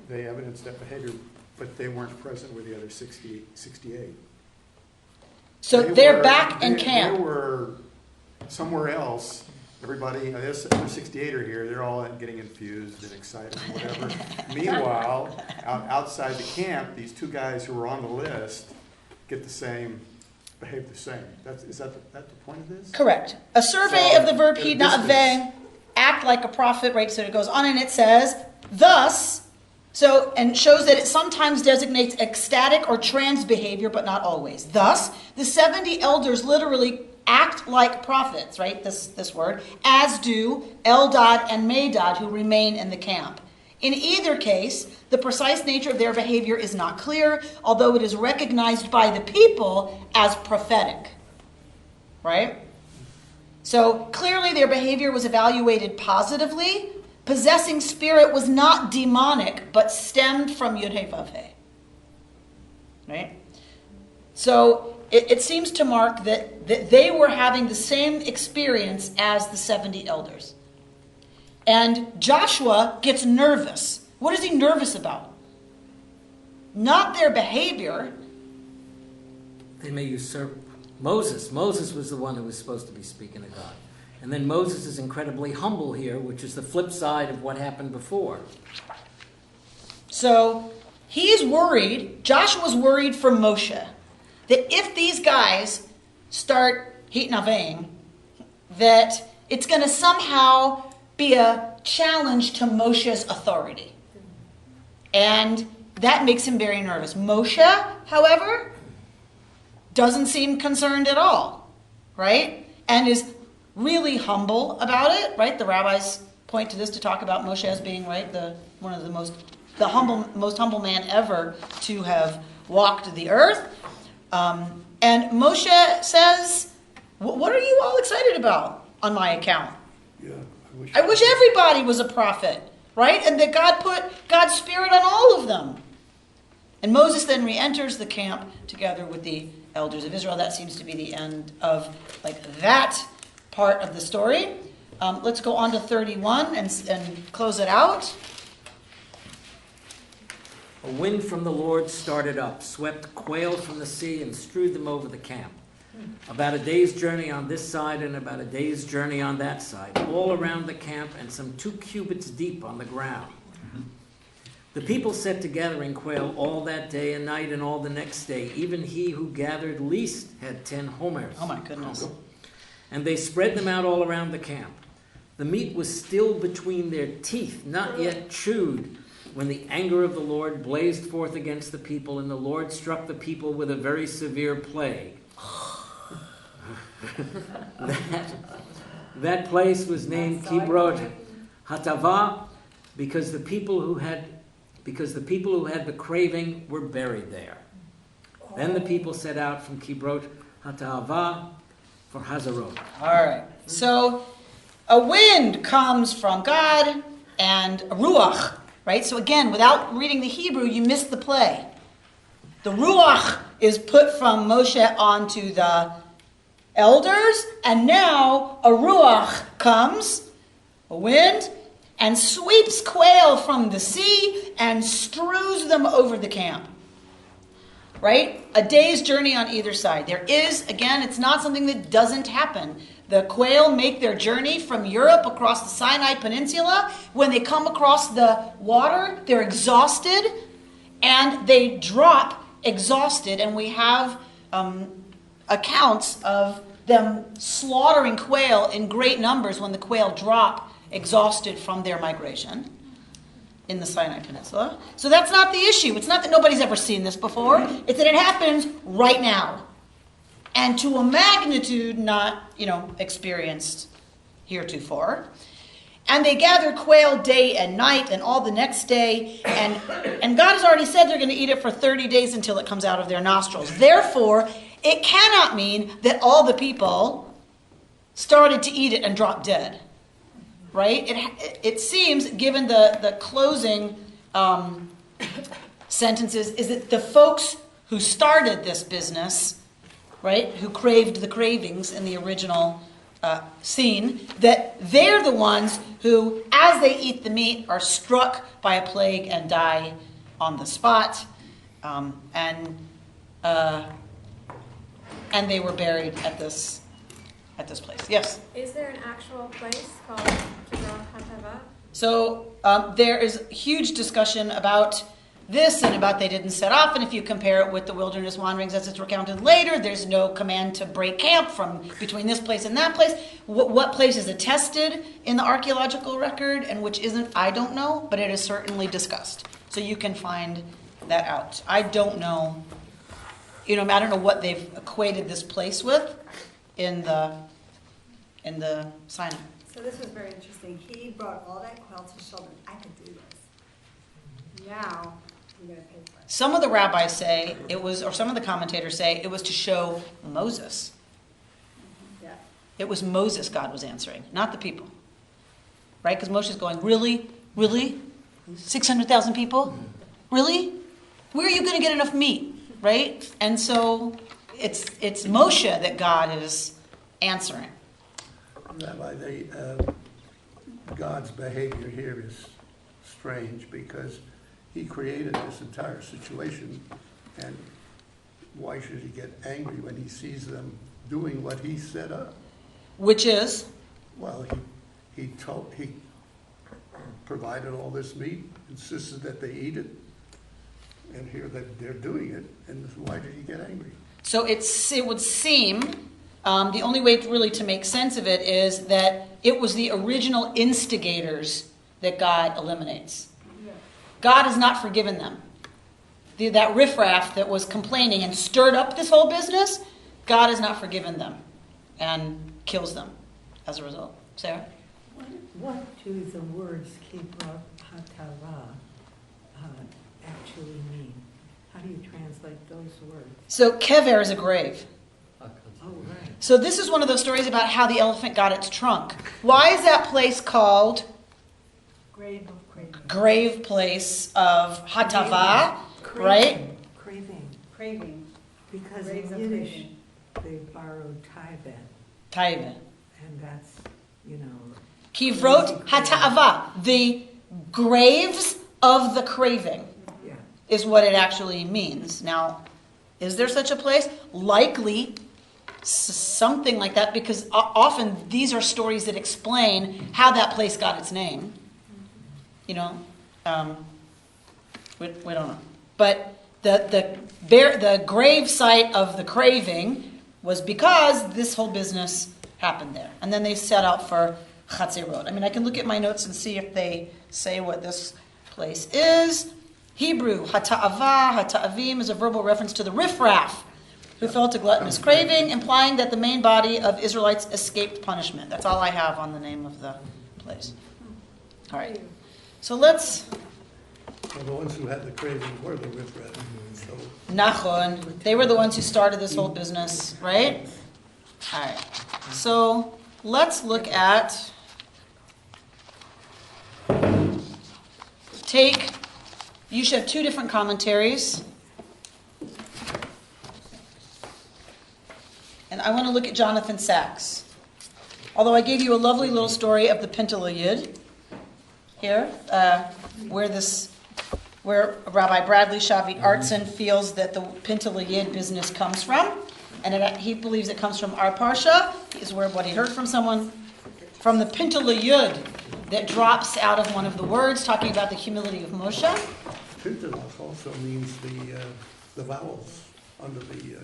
they evidenced that behavior, but they weren't present with the other 68? So they're back in They camp. were somewhere else. Everybody, there's 68 are here. They're all getting infused and excited and whatever. Meanwhile, outside the camp, these two guys who were on the list behave the same. Is that the point of this? Correct. A survey So, of the verb at a he distance. na'aveh, act like a prophet, right? So it goes on and it says, thus, and shows that it sometimes designates ecstatic or trance behavior, but not always. Thus, the 70 elders literally act like prophets, right? This word, as do Eldad and Medad, who remain in the camp. In either case, the precise nature of their behavior is not clear, although it is recognized by the people as prophetic, right? So clearly their behavior was evaluated positively. Possessing spirit was not demonic, but stemmed from Yud-Heh-Vav-Heh, right? So it seems to mark that they were having the same experience as the 70 elders. And Joshua gets nervous. What is he nervous about? Not their behavior. They may usurp Moses. Moses was the one who was supposed to be speaking to God. And then Moses is incredibly humble here, which is the flip side of what happened before. So he's worried, Joshua's worried for Moshe, that if these guys start hitnaving, that it's going to somehow be a challenge to Moshe's authority. And that makes him very nervous. Moshe, however, doesn't seem concerned at all, right? And is really humble about it, right? The rabbis point to this to talk about Moshe as being, right, one of the most humble man ever to have walked the earth. And Moshe says, what are you all excited about on my account? Yeah, I wish everybody was a prophet, right? And that God put God's Spirit on all of them. And Moses then re-enters the camp together with the elders of Israel. That seems to be the end of that part of the story. Let's go on to 31 and close it out. A wind from the Lord started up, swept quail from the sea, and strewed them over the camp. About a day's journey on this side and about a day's journey on that side, all around the camp and some 2 cubits deep on the ground. The people sat together in quail all that day and night and all the next day. Even he who gathered least had 10 homers. Oh my goodness. And they spread them out all around the camp. The meat was still between their teeth, not yet chewed, when the anger of the Lord blazed forth against the people, and the Lord struck the people with a very severe plague. That place was named Kibrot Hatava because the people who had the craving were buried there. Then the people set out from Kibrot Hatava for Hazarot. All right. So a wind comes from God and a ruach, right? So again, without reading the Hebrew, you miss the play. The ruach is put from Moshe onto the elders, and now a ruach comes, a wind, and sweeps quail from the sea and strews them over the camp. right? A day's journey on either side. There is, again, it's not something that doesn't happen. The quail make their journey from Europe across the Sinai Peninsula. When they come across the water, they're exhausted, and they drop exhausted, and we have accounts of them slaughtering quail in great numbers when the quail drop exhausted from their migration in the Sinai Peninsula. So that's not the issue. It's not that nobody's ever seen this before. It's that it happens right now. And to a magnitude not, experienced heretofore. And they gather quail day and night and all the next day. And God has already said they're going to eat it for 30 days until it comes out of their nostrils. Therefore, it cannot mean that all the people started to eat it and dropped dead. Right? It seems, given the closing sentences, is that the folks who started this business, right, who craved the cravings in the original scene, that they're the ones who, as they eat the meat, are struck by a plague and die on the spot, and they were buried at this place. Yes. Is there an actual place called Kibbutz Hatava? So there is huge discussion about this and about they didn't set off, and if you compare it with the wilderness wanderings as it's recounted later, there's no command to break camp from between this place and that place. What place is attested in the archaeological record and which isn't, I don't know, but it is certainly discussed. So you can find that out. I don't know, I don't know what they've equated this place with in the Sinai. So this was very interesting. He brought all that quail to show them, I could do this. Now, I'm going to pay for it. Some of the rabbis say it was, or some of the commentators say it was to show Moses. Yeah. It was Moses God was answering, not the people. Right? Because Moshe's going, really? Really? 600,000 people? Really? Where are you going to get enough meat? Right? And so it's Moshe that God is answering. Rabbi, God's behavior here is strange because he created this entire situation, and why should he get angry when he sees them doing what he set up? Which is? Well, he provided all this meat, insisted that they eat it, and here that they're doing it, and why did he get angry? So it would seem, the only way really to make sense of it is that it was the original instigators that God eliminates. God has not forgiven them. That riffraff that was complaining and stirred up this whole business, God has not forgiven them and kills them as a result. Sarah? What do the words Kibbutz Hatava actually mean? How do you translate those words? So kever is a grave. Oh, right. So this is one of those stories about how the elephant got its trunk. Why is that place called Grave of craving. grave place of Hatava, right? Craving. Craving. Because Graves in of Yiddish, craving. they borrowed taiben, Taiva. and that's, Kivrot Hatava, the graves of the craving, yeah. is what it actually means. Now, is there such a place? Likely something like that, because often these are stories that explain how that place got its name. We don't know. But the grave site of the craving was because this whole business happened there. And then they set out for Chatzirot. I can look at my notes and see if they say what this place is. Hebrew, hata'ava, hata'avim, is a verbal reference to the riffraff who felt a gluttonous craving, implying that the main body of Israelites escaped punishment. That's all I have on the name of the place. All right. So let's... Well, the ones who had the craving were the riffraff. So Nachon. They were the ones who started this whole business, right? All right. So let's look at... You should have two different commentaries. And I want to look at Jonathan Sacks. Although I gave you a lovely little story of the Pentelayid here, where where Rabbi Bradley Shavit Artson feels that the Pintel Yid business comes from. And he believes it comes from our Parsha, is where what he heard from someone, from the Pintel Yid that drops out of one of the words, talking about the humility of Moshe. Pintelach also means the vowels under the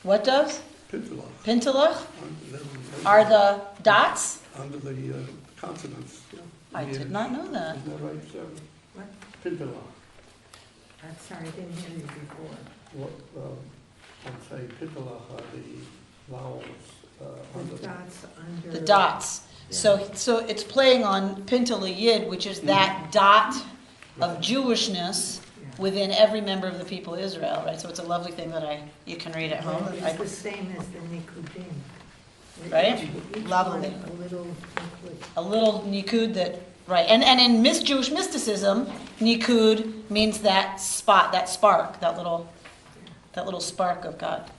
What does? Pintelach. Pintelach Them are the dots? under the consonants. Yeah. I did not know that. Isn't that right, Sarah? What? Pintelach. I'm sorry, I didn't hear you before. What, I'd say Pintelach are the vowels under The dots under. The dots. So it's playing on Pintel Yid, which is that dot of Jewishness within every member of the people of Israel, right? So it's a lovely thing that you can read at home. It's the same as the Nikudim. Right? Each Lovely. one a little Nikud. A little nikud that, right. And in Jewish mysticism, nikud means that spot, that spark, that little spark of God.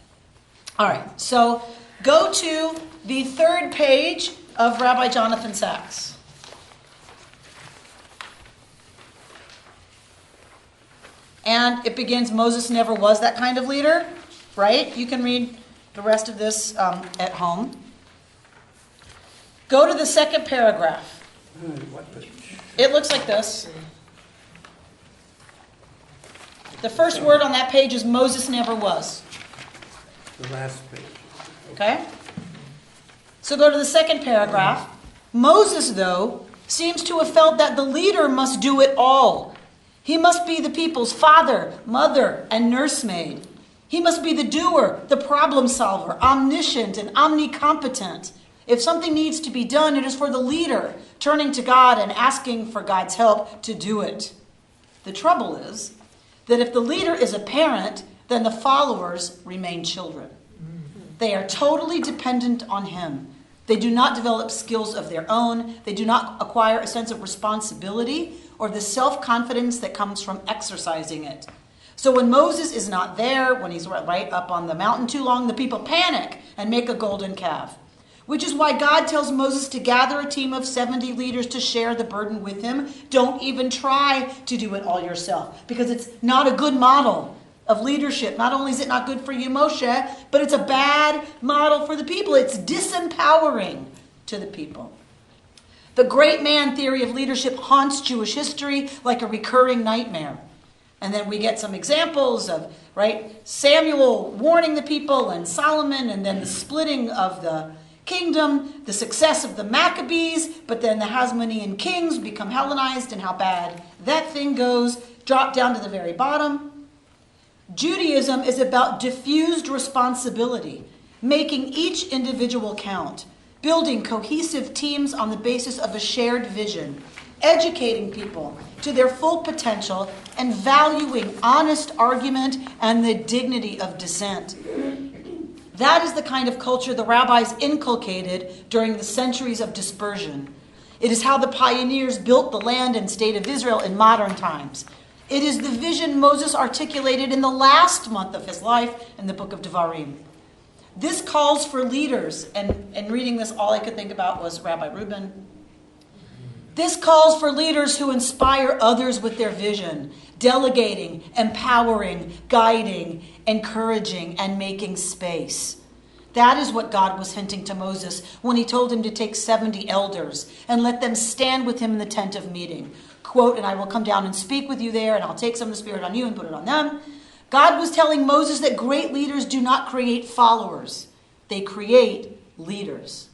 All right, so go to the third page of Rabbi Jonathan Sacks. And it begins, Moses never was that kind of leader, right? You can read the rest of this at home. Go to the second paragraph. what page? It looks like this. The first word on that page is Moses never was. The last page. Okay? So go to the second paragraph. Moses, though, seems to have felt that the leader must do it all. He must be the people's father, mother, and nursemaid. He must be the doer, the problem solver, omniscient and omnicompetent. If something needs to be done, it is for the leader, turning to God and asking for God's help to do it. The trouble is that if the leader is a parent, then the followers remain children. They are totally dependent on him. They do not develop skills of their own. They do not acquire a sense of responsibility or the self-confidence that comes from exercising it. So when Moses is not there, when he's right up on the mountain too long, the people panic and make a golden calf. Which is why God tells Moses to gather a team of 70 leaders to share the burden with him. Don't even try to do it all yourself, because it's not a good model of leadership. Not only is it not good for you, Moshe, but it's a bad model for the people. It's disempowering to the people. The great man theory of leadership haunts Jewish history like a recurring nightmare. And then we get some examples of, right, Samuel warning the people and Solomon, and then the splitting of the kingdom, the success of the Maccabees, but then the Hasmonean kings become Hellenized and how bad that thing goes, drop down to the very bottom. Judaism is about diffused responsibility, making each individual count, building cohesive teams on the basis of a shared vision, educating people to their full potential, and valuing honest argument and the dignity of dissent. That is the kind of culture the rabbis inculcated during the centuries of dispersion. It is how the pioneers built the land and state of Israel in modern times. It is the vision Moses articulated in the last month of his life in the book of Devarim. This calls for leaders, and reading this, all I could think about was Rabbi Reuben. This calls for leaders who inspire others with their vision, delegating, empowering, guiding, encouraging, and making space. That is what God was hinting to Moses when he told him to take 70 elders and let them stand with him in the tent of meeting. Quote, and I will come down and speak with you there, and I'll take some of the Spirit on you and put it on them. God was telling Moses that great leaders do not create followers. They create leaders.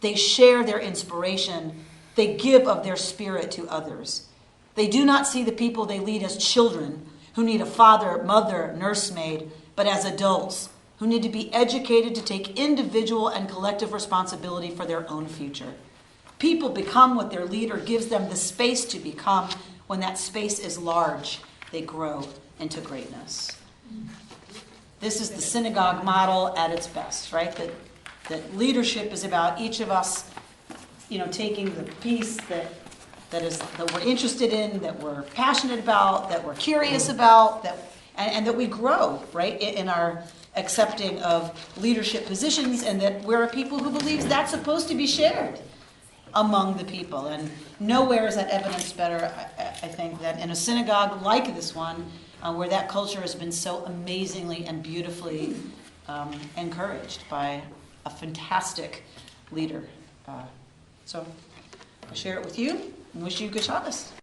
They share their inspiration. They give of their spirit to others. They do not see the people they lead as children who need a father, mother, nursemaid, but as adults who need to be educated to take individual and collective responsibility for their own future. People become what their leader gives them the space to become. When that space is large, they grow into greatness. This is the synagogue model at its best, right? That leadership is about each of us, taking the piece that we're interested in, that we're passionate about, that we're curious about, and that we grow, right, in our accepting of leadership positions, and that we're a people who believes that's supposed to be shared among the people. And nowhere is that evidenced better, I think that in a synagogue like this one, where that culture has been so amazingly and beautifully encouraged by a fantastic leader. So I share it with you and wish you good Shabbos.